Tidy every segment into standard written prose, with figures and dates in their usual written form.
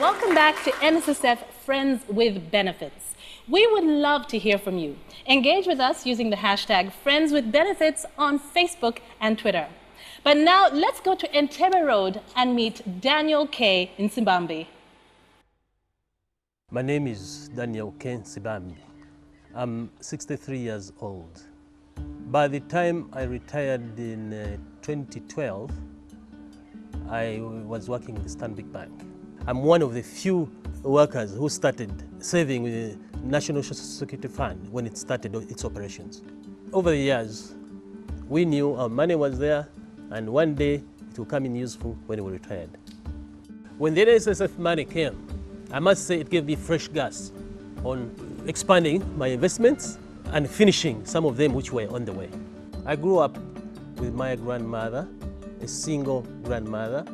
Welcome back to NSSF Friends with Benefits. We would love to hear from you. Engage with us using the hashtag Friends with Benefits on Facebook and Twitter. But now let's go to Entebbe Road and meet Daniel K. in Nsibambi. My name is Daniel K. Nsibambi. I'm 63 years old. By the time I retired in 2012, I was working with the Stanbic Bank. I'm one of the few workers who started saving with the National Social Security Fund when it started its operations. Over the years, we knew our money was there, and one day it will come in useful when we retired. When the NSSF money came, I must say it gave me fresh gas on expanding my investments and finishing some of them which were on the way. I grew up with my grandmother, a single grandmother.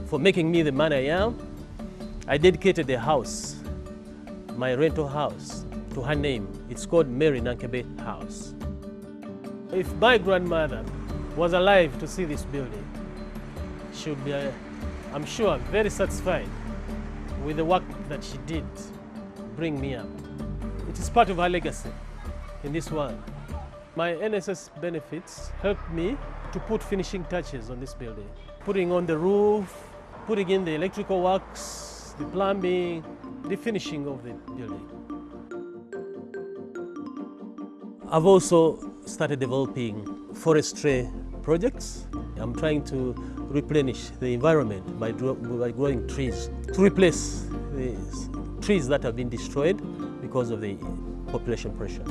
For making me the man I am, I dedicated a house, my rental house, to her name. It's called Mary Nankebe House. If my grandmother was alive to see this building, she would be, I'm sure, very satisfied with the work that she did bring me up. It is part of her legacy in this world. My NSS benefits helped me to put finishing touches on this building. Putting on the roof, putting in the electrical works, the plumbing, the finishing of the building. I've also started developing forestry projects. I'm trying to replenish the environment by growing trees to replace the trees that have been destroyed because of the population pressure.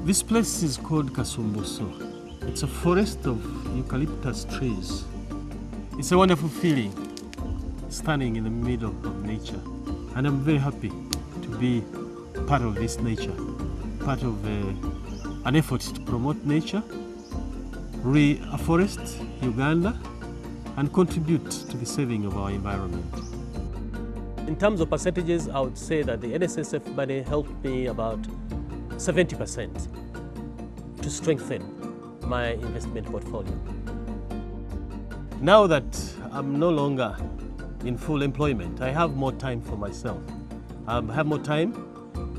This place is called Kasumbuso. It's a forest of eucalyptus trees. It's a wonderful feeling, standing in the middle of nature. And I'm very happy to be part of this nature, part of an effort to promote nature, reforest Uganda, and contribute to the saving of our environment. In terms of percentages, I would say that the NSSF money helped me about 70% to strengthen my investment portfolio. Now that I'm no longer in full employment, I have more time for myself. I have more time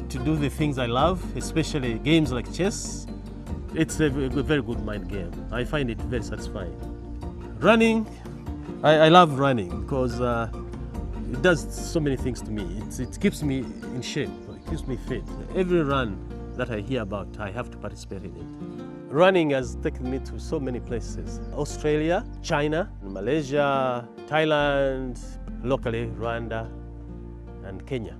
to do the things I love, especially games like chess. It's a very good mind game. I find it very satisfying. Running, I love running because it does so many things to me. It keeps me in shape, it keeps me fit. Every run that I hear about, I have to participate in it. Running has taken me to so many places. Australia, China, Malaysia, Thailand, locally Rwanda and Kenya.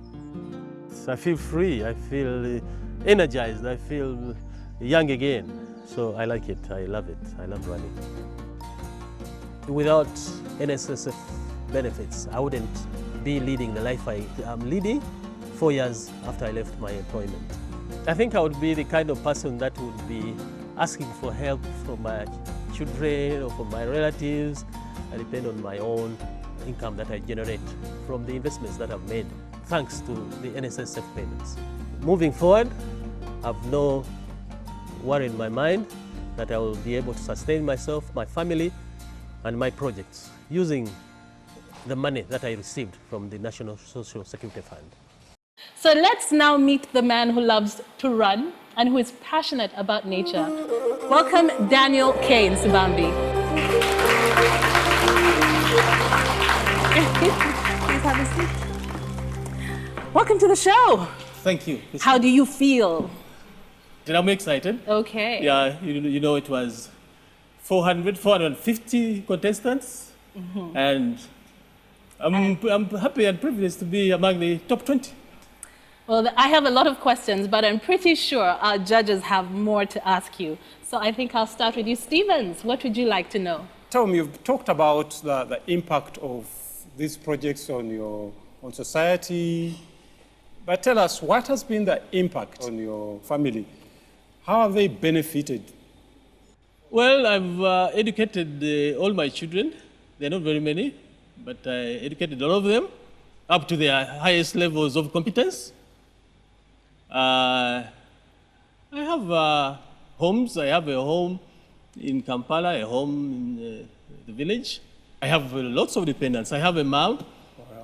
I feel free, I feel energized, I feel young again. So I like it, I love it, I love running. Without NSSF benefits, I wouldn't be leading the life I'm leading 4 years after I left my employment. I think I would be the kind of person that would be asking for help from my children or from my relatives. I depend on my own income that I generate from the investments that I've made thanks to the NSSF payments. Moving forward, I've no worry in my mind that I will be able to sustain myself, my family, and my projects using the money that I received from the National Social Security Fund. So let's now meet the man who loves to run and who is passionate about nature. Welcome, Daniel K. in Nsibambi. Please have a seat. Welcome to the show. Thank you. How do you feel? I'm excited. Okay. Yeah, you know it was 450 contestants, and I'm happy and privileged to be among the top 20. Well, I have a lot of questions, but I'm pretty sure our judges have more to ask you. So I think I'll start with you. Stevens, what would you like to know? Tell me, you've talked about the impact of these projects on society, but tell us, what has been the impact on your family? How have they benefited? Well, I've educated all my children. They're not very many, but I educated all of them up to their highest levels of competence. I have homes. I have a home in Kampala, a home in the village. I have lots of dependents. I have a mom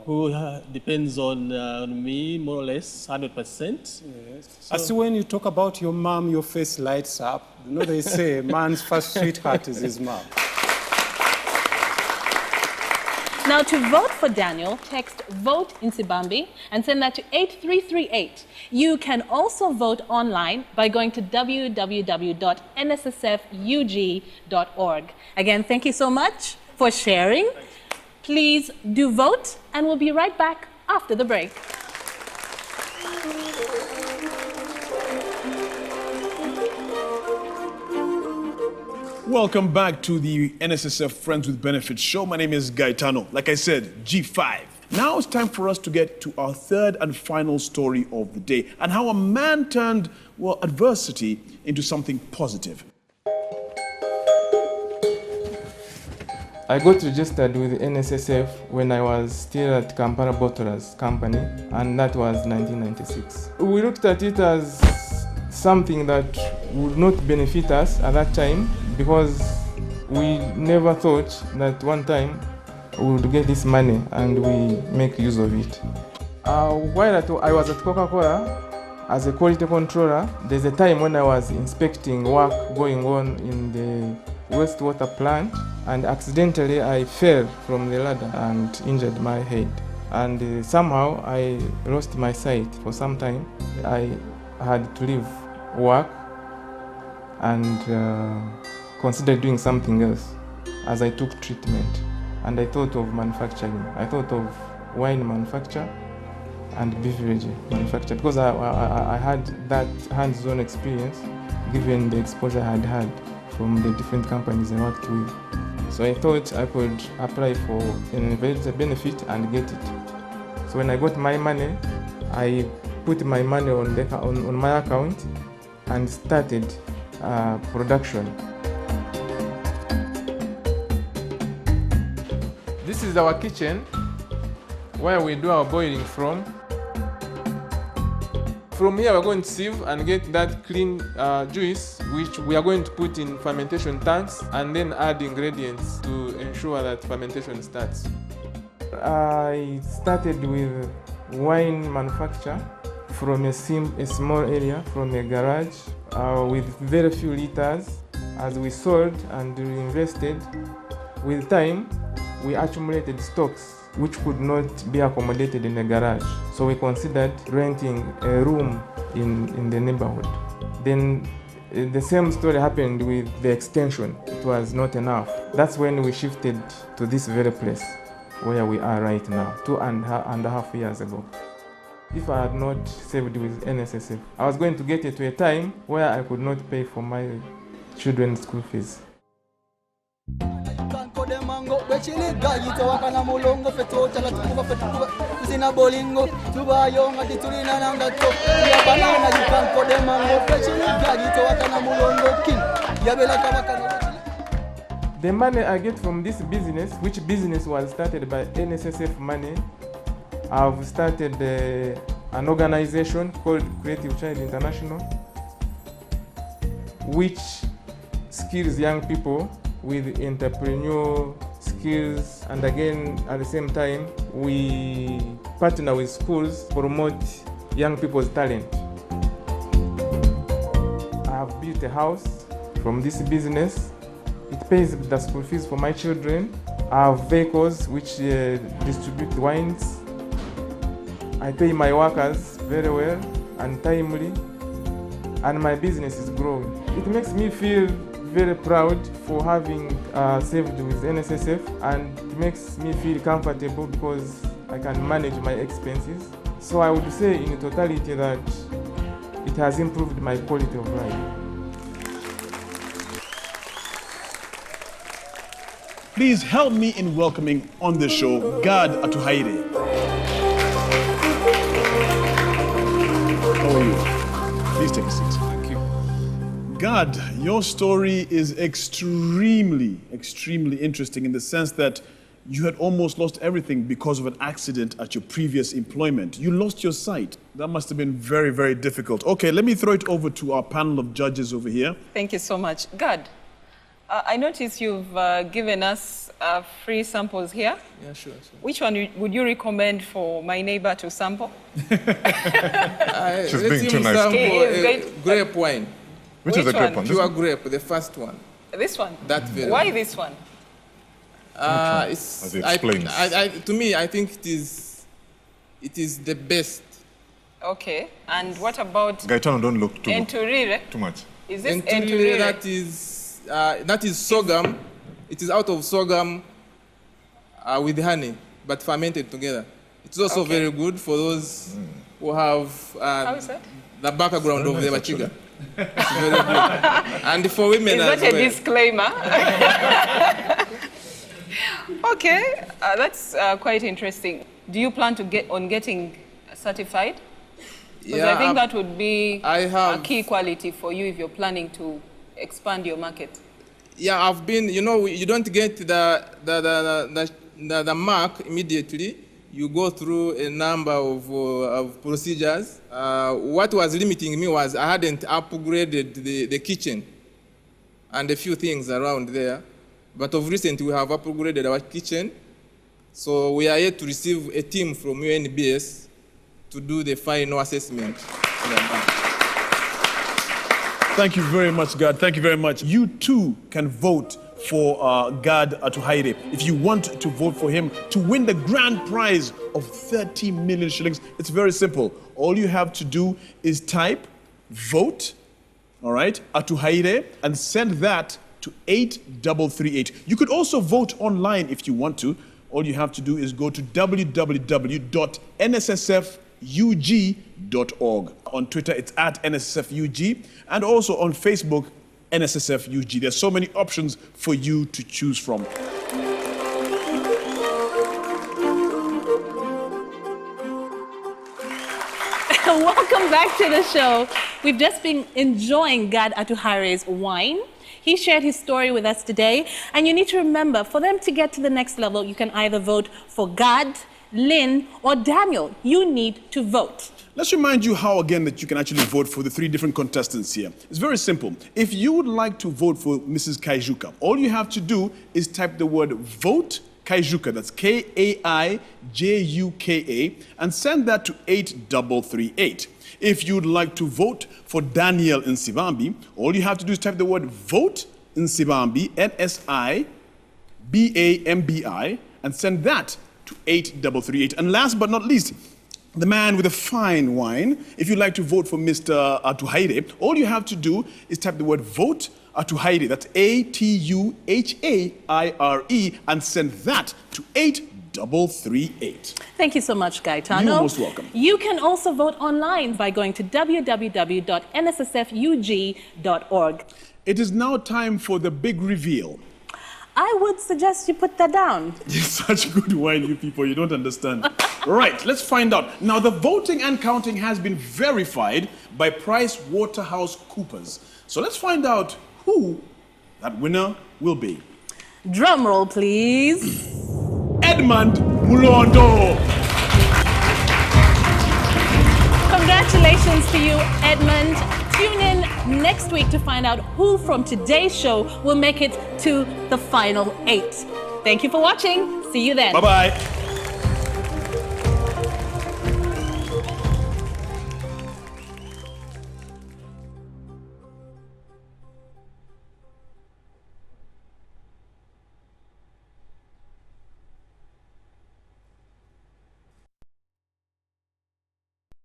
who depends on me more or less 100%. Yes. So, as when you talk about your mom, your face lights up. You know, they say man's first sweetheart is his mom. Now, to vote for Daniel, text VOTE in Sibambi and send that to 8338. You can also vote online by going to www.nssfug.org. Again, thank you so much for sharing. Please do vote, and we'll be right back after the break. Welcome back to the NSSF Friends with Benefits show. My name is Gaetano. Like I said, G5. Now it's time for us to get to our third and final story of the day and how a man turned, well, adversity into something positive. I got registered with NSSF when I was still at Kampala Bottlers Company, and that was 1996. We looked at it as something that would not benefit us at that time because we never thought that one time we would get this money and we make use of it. While I was at Coca-Cola as a quality controller, there's a time when I was inspecting work going on in the wastewater plant, and accidentally I fell from the ladder and injured my head. And somehow I lost my sight for some time. I had to leave work and consider doing something else as I took treatment. And I thought of manufacturing. I thought of wine manufacture and beverage manufacture because I had that hands-on experience given the exposure I had had from the different companies I worked with. So I thought I could apply for an invalid benefit and get it. So when I got my money, I put my money on my account and started production. This is our kitchen where we do our boiling from. From here we're going to sieve and get that clean juice, which we are going to put in fermentation tanks and then add ingredients to ensure that fermentation starts. I started with wine manufacture from a small area, from a garage, with very few liters. As we sold and reinvested, with time, we accumulated stocks which could not be accommodated in a garage. So we considered renting a room in the neighborhood. Then the same story happened with the extension. It was not enough. That's when we shifted to this very place where we are right now, 2.5 years ago. If I had not saved with NSSF, I was going to get to a time where I could not pay for my children's school fees. The money I get from this business, which business was started by NSSF money, I've started an organization called Creative Child International, which skills young people with entrepreneurial skills, and again at the same time we partner with schools to promote young people's talent. I have built a house from this business. It pays the school fees for my children. I have vehicles which distribute wines. I pay my workers very well and timely, and my business is growing. It makes me feel very proud for having saved with NSSF, and it makes me feel comfortable because I can manage my expenses. So I would say in totality that it has improved my quality of life. Please help me in welcoming on the show Gad Atuhaire. How are you? Please take a seat. Thank you. Gad, your story is extremely interesting in the sense that you had almost lost everything because of an accident at your previous employment. You lost your sight. That must have been very difficult. Okay, let me throw it over to our panel of judges over here. Thank you so much. Gad, I notice you've given us free samples here. Yeah, sure. Which one would you recommend for my neighbor to sample? She's being too nice. Sample grape wine. Which is the grape one? Pure grape, the first one. This one? That very Why one. this one? As he explains. To me, I think it is the best. Okay. And what about Gaetano, don't look Enturire? too much. Is this Enturire, Enturire? that is sorghum. It is out of sorghum with honey, but fermented together. It's also very good for those who have How is that? the background of the Bachiga. It's very good. And for women Is as that a well. disclaimer? Okay, that's quite interesting. Do you plan to get on getting certified? Because I think that would be a key quality for you if you're planning to expand your market. Yeah, I've been, you don't get the mark immediately. You go through a number of procedures. What was limiting me was I hadn't upgraded the kitchen and a few things around there. But of recent, we have upgraded our kitchen. So we are yet to receive a team from UNBS to do the final assessment. Thank you very much, Gad. Thank you very much. You too can vote for Gad Atuhaire if you want to vote for him to win the grand prize of 30 million shillings. It's very simple. All you have to do is type vote, all right, Atuhaire, and send that to 8338. You could also vote online if you want to. All you have to do is go to www.nssfug.org. On Twitter, it's at NSSFUG, and also on Facebook, NSSFUG. There's so many options for you to choose from. Welcome back to the show. We've just been enjoying Gad Atuhaire's wine. He shared his story with us today, and you need to remember, for them to get to the next level, you can either vote for Gad, Lynn, or Daniel. You need to vote. Let's remind you how, again, that you can actually vote for the 3 different contestants here. It's very simple. If you would like to vote for Mrs. Kaijuka, all you have to do is type the word vote Kaijuka, that's Kaijuka, and send that to 8338. If you'd like to vote for Daniel Nsibambi, all you have to do is type the word vote Nsibambi, Nsibambi, and send that to 8338. And last but not least, the man with a fine wine, if you'd like to vote for Mr. Atuhaire, all you have to do is type the word vote Atuhaire, that's Atuhaire, and send that to 8338. Thank you so much, Gaetano. You're most welcome. You can also vote online by going to www.nssfug.org. It is now time for the big reveal. I would suggest you put that down. You're such good wine, you people. You don't understand. Right, let's find out. Now, the voting and counting has been verified by PricewaterhouseCoopers. So let's find out who that winner will be. Drum roll, please. Edmund Mulondo. Congratulations to you, Edmund. Tune in next week to find out who from today's show will make it to the final 8. Thank you for watching. See you then. Bye-bye.